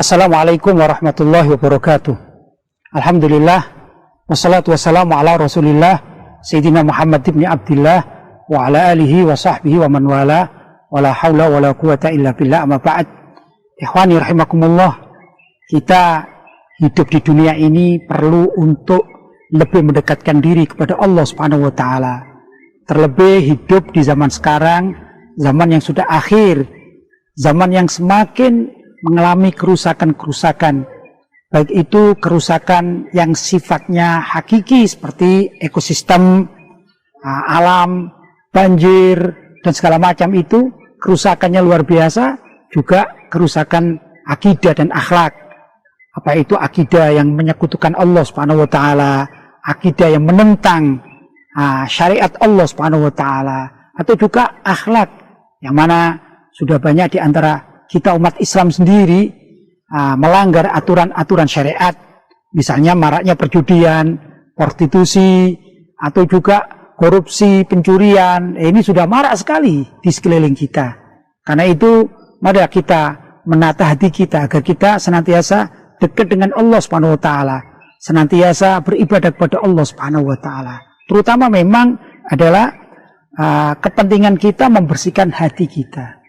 Assalamualaikum warahmatullahi wabarakatuh. Alhamdulillah, wassalatu wassalamu ala rasulillah Sayyidina Muhammad ibn Abdillah wa ala alihi wa sahbihi wa man wala wa la hawla wa la quwata illa billah, amma ba'd. Ikhwani rahimakumullah, kita hidup di dunia ini perlu untuk lebih mendekatkan diri kepada Allah Subhanahu wa taala. Terlebih hidup di zaman sekarang, zaman yang sudah akhir, zaman yang semakin mengalami kerusakan-kerusakan, baik itu kerusakan yang sifatnya hakiki seperti ekosistem, alam, banjir, dan segala macam itu, kerusakannya luar biasa, juga kerusakan akidah dan akhlak. Apa itu akidah yang menyekutukan Allah Subhanahu wa taala, akidah yang menentang syariat Allah Subhanahu wa taala, atau juga akhlak yang mana sudah banyak di antara kita umat Islam sendiri melanggar aturan-aturan syariat, misalnya maraknya perjudian, prostitusi, atau juga korupsi, pencurian. Ini sudah marak sekali di sekeliling kita. Karena itu, mari kita menata hati kita agar kita senantiasa dekat dengan Allah Subhanahu wa taala, senantiasa beribadah kepada Allah Subhanahu wa taala. Terutama memang adalah kepentingan kita membersihkan hati kita.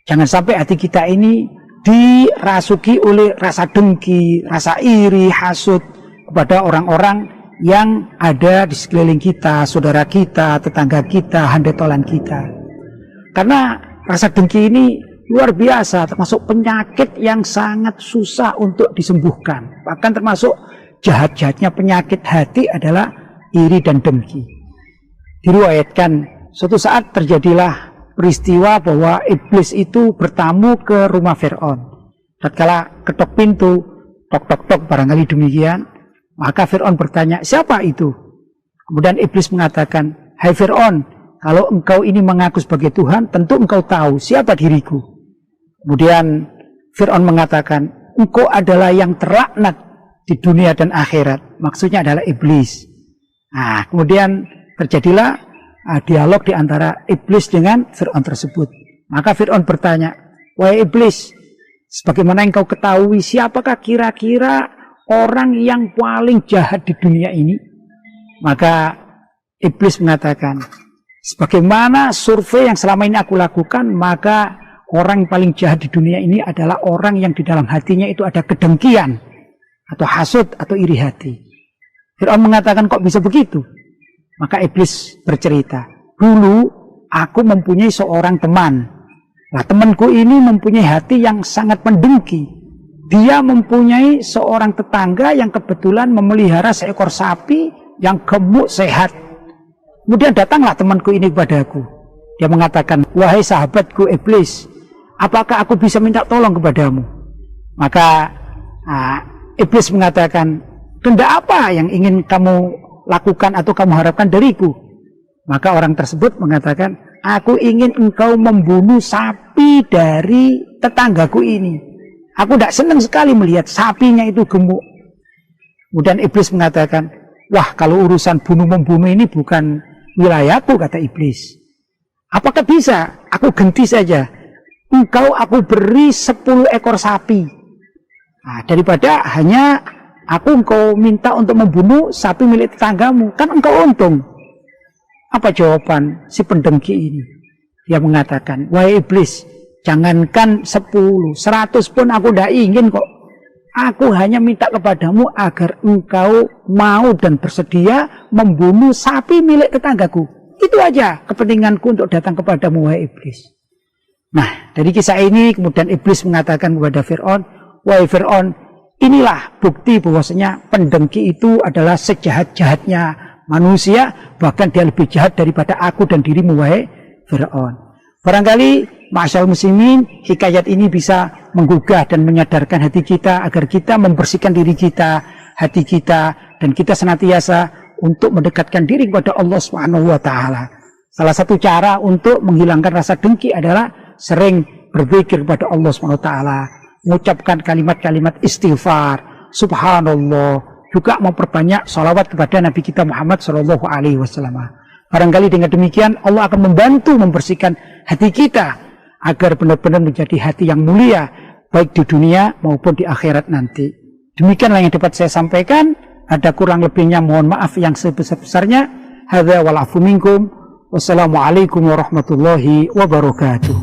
Jangan sampai hati kita ini dirasuki oleh rasa dengki, rasa iri, hasud kepada orang-orang yang ada di sekeliling kita, saudara kita, tetangga kita, handetolan kita. Karena rasa dengki ini luar biasa, termasuk penyakit yang sangat susah untuk disembuhkan. Bahkan termasuk jahat-jahatnya penyakit hati adalah iri dan dengki. Diriwayatkan suatu saat terjadilah peristiwa bahwa iblis itu bertamu ke rumah Fir'aun. Tatkala ketok pintu, tok-tok-tok barangkali demikian, maka Fir'aun bertanya, siapa itu? Kemudian iblis mengatakan, hai Fir'aun, kalau engkau ini mengaku sebagai Tuhan, tentu engkau tahu siapa diriku. Kemudian Fir'aun mengatakan, engkau adalah yang terlaknat di dunia dan akhirat. Maksudnya adalah iblis. Nah, kemudian terjadilah dialog di antara iblis dengan Fir'aun tersebut. Maka Fir'aun bertanya, wahai iblis, sebagaimana engkau ketahui, siapakah kira-kira orang yang paling jahat di dunia ini? Maka iblis mengatakan, sebagaimana survei yang selama ini aku lakukan, maka orang yang paling jahat di dunia ini adalah orang yang di dalam hatinya itu ada kedengkian, atau hasud, atau iri hati. Fir'aun mengatakan, kok bisa begitu? Maka iblis bercerita, dulu aku mempunyai seorang teman. Nah, temanku ini mempunyai hati yang sangat mendengki. Dia mempunyai seorang tetangga yang kebetulan memelihara seekor sapi yang gemuk sehat. Kemudian datanglah temanku ini kepadaku. Dia mengatakan, wahai sahabatku iblis, apakah aku bisa minta tolong kepadamu? Maka iblis mengatakan, kehendak apa yang ingin kamu lakukan atau kamu harapkan dariku? Maka orang tersebut mengatakan, aku ingin engkau membunuh sapi dari tetanggaku ini. Aku tidak senang sekali melihat sapinya itu gemuk. Kemudian iblis mengatakan, wah, kalau urusan bunuh-membunuh ini bukan wilayahku, kata iblis. Apakah bisa? Aku ganti saja. Engkau aku beri 10 ekor sapi. Nah, daripada hanya engkau minta untuk membunuh sapi milik tetanggamu, kan engkau untung. Apa jawaban si pendengki ini? Dia mengatakan, wahai iblis, jangankan 10, 100 pun aku tidak ingin kok. Aku hanya minta kepadamu agar engkau mau dan bersedia membunuh sapi milik tetanggaku. Itu aja kepentinganku untuk datang kepadamu, wahai iblis. Nah, dari kisah ini kemudian iblis mengatakan kepada Fir'aun, wahai Fir'aun, inilah bukti bahwasanya pendengki itu adalah sejahat-jahatnya manusia, bahkan dia lebih jahat daripada aku dan dirimu, wahai Fir'aun. Barangkali ma'asyarul muslimin, hikayat ini bisa menggugah dan menyadarkan hati kita agar kita membersihkan diri kita, hati kita, dan kita senantiasa untuk mendekatkan diri kepada Allah Subhanahu wa taala. Salah satu cara untuk menghilangkan rasa dengki adalah sering berzikir kepada Allah Subhanahu wa taala, mengucapkan kalimat-kalimat istighfar, subhanallah, juga memperbanyak salawat kepada Nabi kita Muhammad Shallallahu Alaihi Wasallam. Barangkali dengan demikian Allah akan membantu membersihkan hati kita agar benar-benar menjadi hati yang mulia, baik di dunia maupun di akhirat nanti. Demikianlah yang dapat saya sampaikan. Ada kurang lebihnya mohon maaf yang sebesar-besarnya. Hadza wal afu minkum. Wassalamualaikum warahmatullahi wabarakatuh.